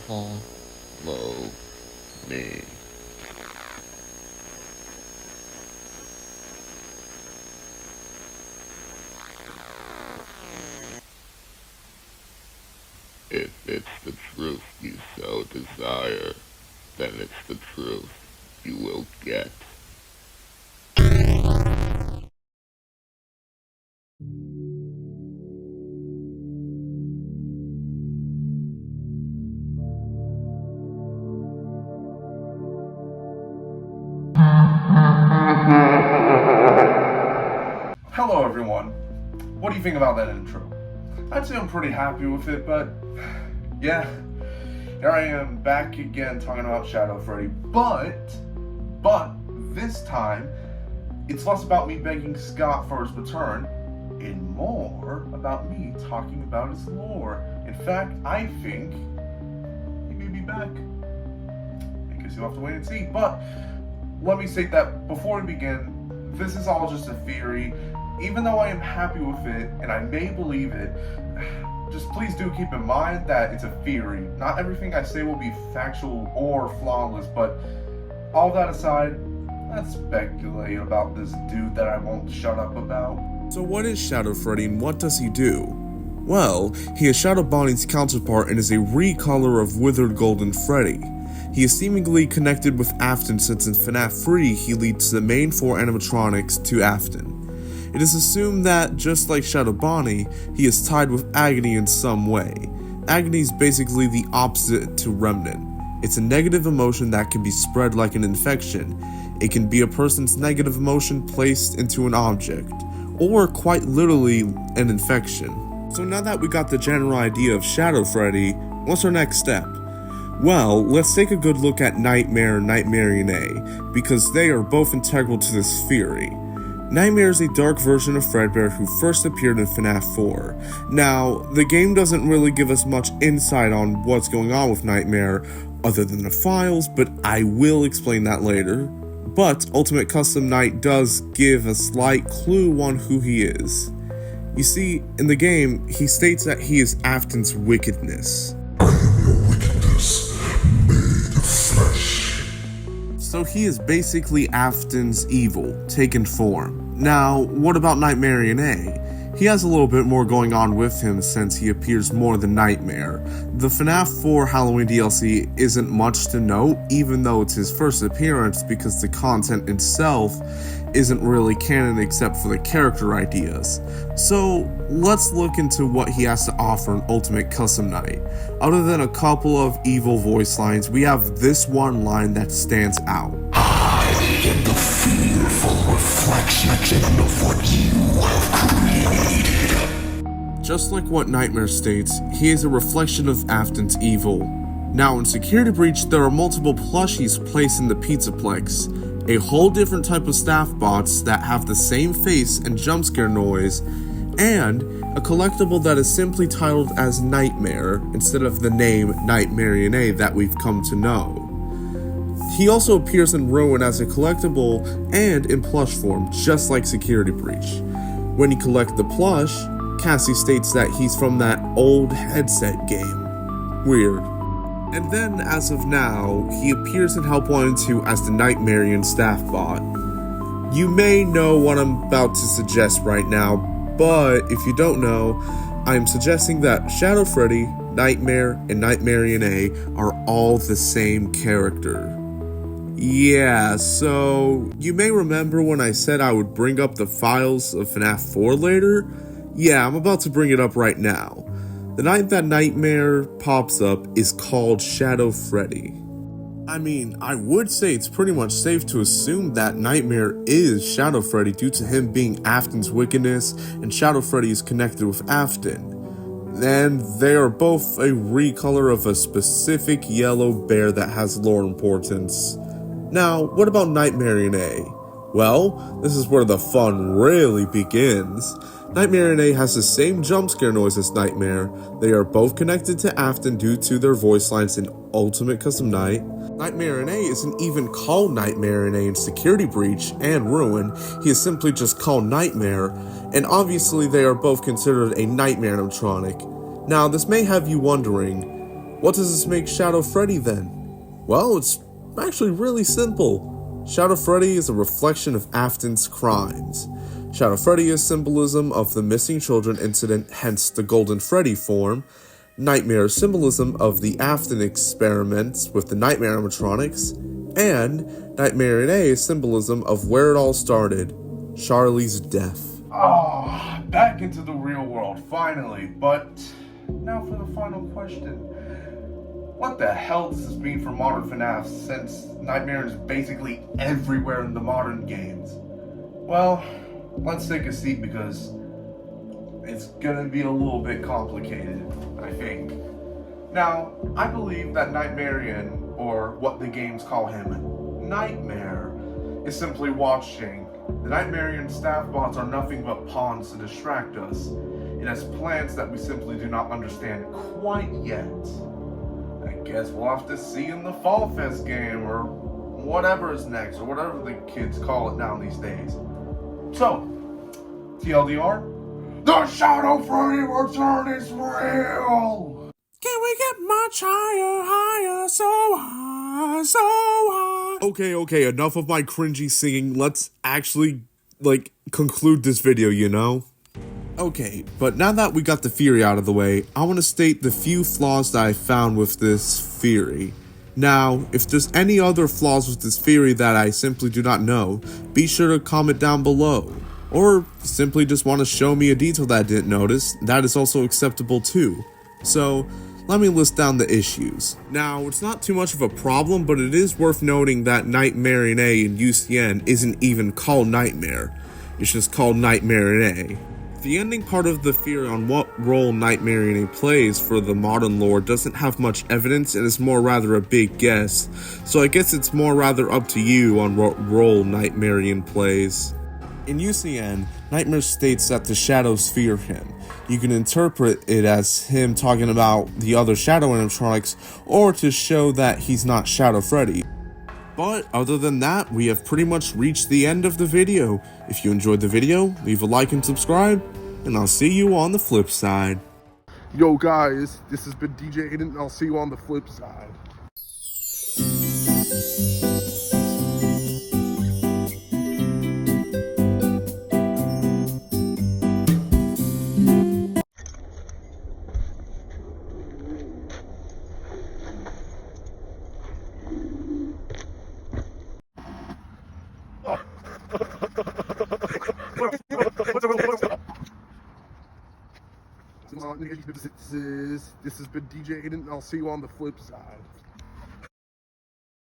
Follow me. If it's the truth you so desire, then it's the truth you will get. Hello everyone. What do you think about that intro? I'd say I'm pretty happy with it, but yeah, here I am back again talking about Shadow Freddy, but this time it's less about me begging Scott for his return and more about me talking about his lore. In fact, I think he may be back. I guess you'll have to wait and see, but let me state that before we begin, this is all just a theory. Even though I am happy with it, and I may believe it, just please do keep in mind that it's a theory. Not everything I say will be factual or flawless, but all that aside, let's speculate about this dude that I won't shut up about. So what is Shadow Freddy and what does he do? Well, he is Shadow Bonnie's counterpart and is a recolor of Withered Golden Freddy. He is seemingly connected with Afton since in FNaF 3 he leads the main 4 animatronics to Afton. It is assumed that, just like Shadow Bonnie, he is tied with Agony in some way. Agony is basically the opposite to Remnant. It's a negative emotion that can be spread like an infection. It can be a person's negative emotion placed into an object, or quite literally an infection. So now that we got the general idea of Shadow Freddy, what's our next step? Well, let's take a good look at Nightmare and Nightmare A, because they are both integral to this theory. Nightmare is a dark version of Fredbear who first appeared in FNaF 4. Now, the game doesn't really give us much insight on what's going on with Nightmare other than the files, but I will explain that later. But Ultimate Custom Night does give a slight clue on who he is. You see, in the game, he states that he is Afton's wickedness. So he is basically Afton's evil, taken form. Now, what about Nightmare A? He has a little bit more going on with him since he appears more than Nightmare. The FNaF 4 Halloween DLC isn't much to note, even though it's his first appearance because the content itself isn't really canon except for the character ideas. So let's look into what he has to offer in Ultimate Custom Night. Other than a couple of evil voice lines, we have this one line that stands out. I am the fearful reflection of what you have created. Just like what Nightmare states, he is a reflection of Afton's evil. Now in Security Breach, there are multiple plushies placed in the Pizzaplex. A whole different type of staff bots that have the same face and jump scare noise, and a collectible that is simply titled as Nightmare instead of the name Nightmare A that we've come to know. He also appears in Ruin as a collectible and in plush form, just like Security Breach. When you collect the plush, Cassie states that he's from that old headset game. Weird. And then, as of now, he appears in Help Wanted 2 as the Nightmarian staff bot. You may know what I'm about to suggest right now, but if you don't know, I am suggesting that Shadow Freddy, Nightmare, and Nightmarian A are all the same character. Yeah, so you may remember when I said I would bring up the files of FNaF 4 later? Yeah, I'm about to bring it up right now. The night that Nightmare pops up is called Shadow Freddy. I mean, I would say it's pretty much safe to assume that Nightmare is Shadow Freddy due to him being Afton's wickedness and Shadow Freddy is connected with Afton. And they are both a recolor of a specific yellow bear that has lore importance. Now, what about Nightmare A? Well, this is where the fun really begins. Nightmare A has the same jump scare noise as Nightmare. They are both connected to Afton due to their voice lines in Ultimate Custom Night. Nightmare A isn't even called Nightmare A in Security Breach and Ruin. He is simply just called Nightmare, and obviously they are both considered a Nightmare animatronic. Now, this may have you wondering, What does this make Shadow Freddy then? Well, it's actually really simple. Shadow Freddy is a reflection of Afton's crimes. Shadow Freddy is symbolism of the missing children incident, hence the Golden Freddy form. Nightmare is symbolism of the Afton experiments with the Nightmare animatronics. And Nightmare is symbolism of where it all started, Charlie's death. Back into the real world, finally. But now for the final question. What the hell does this mean for modern FNAF, since Nightmare is basically everywhere in the modern games? Well, let's take a seat because it's gonna be a little bit complicated, I think. Now, I believe that Nightmarian, or what the games call him, Nightmare, is simply watching. The Nightmarian staff bots are nothing but pawns to distract us. It has plans that we simply do not understand quite yet. I guess we'll have to see in the Fall Fest game, or whatever is next, or whatever the kids call it now these days. So, TLDR, the Shadow Freddy return is real! Can we get much higher, so high, so high? Okay, enough of my cringy singing. Let's actually, conclude this video, you know? Okay, but now that we got the theory out of the way, I want to state the few flaws that I found with this theory. Now, if there's any other flaws with this theory that I simply do not know, be sure to comment down below. Or simply just want to show me a detail that I didn't notice, that is also acceptable too. So, let me list down the issues. Now, it's not too much of a problem, but it is worth noting that Nightmare in UCN isn't even called Nightmare. It's just called Nightmare in The ending part of the theory on what role Nightmare in plays for the modern lore doesn't have much evidence and is more rather a big guess, so I guess it's more rather up to you on what role Nightmare plays. In UCN, Nightmare states that the shadows fear him. You can interpret it as him talking about the other shadow animatronics, or to show that he's not Shadow Freddy. But other than that, we have pretty much reached the end of the video. If you enjoyed the video, leave a like and subscribe, and I'll see you on the flip side. Yo guys, this has been DJ Aiden, and I'll see you on the flip side. This has been DJ Aiden, and I'll see you on the flip side.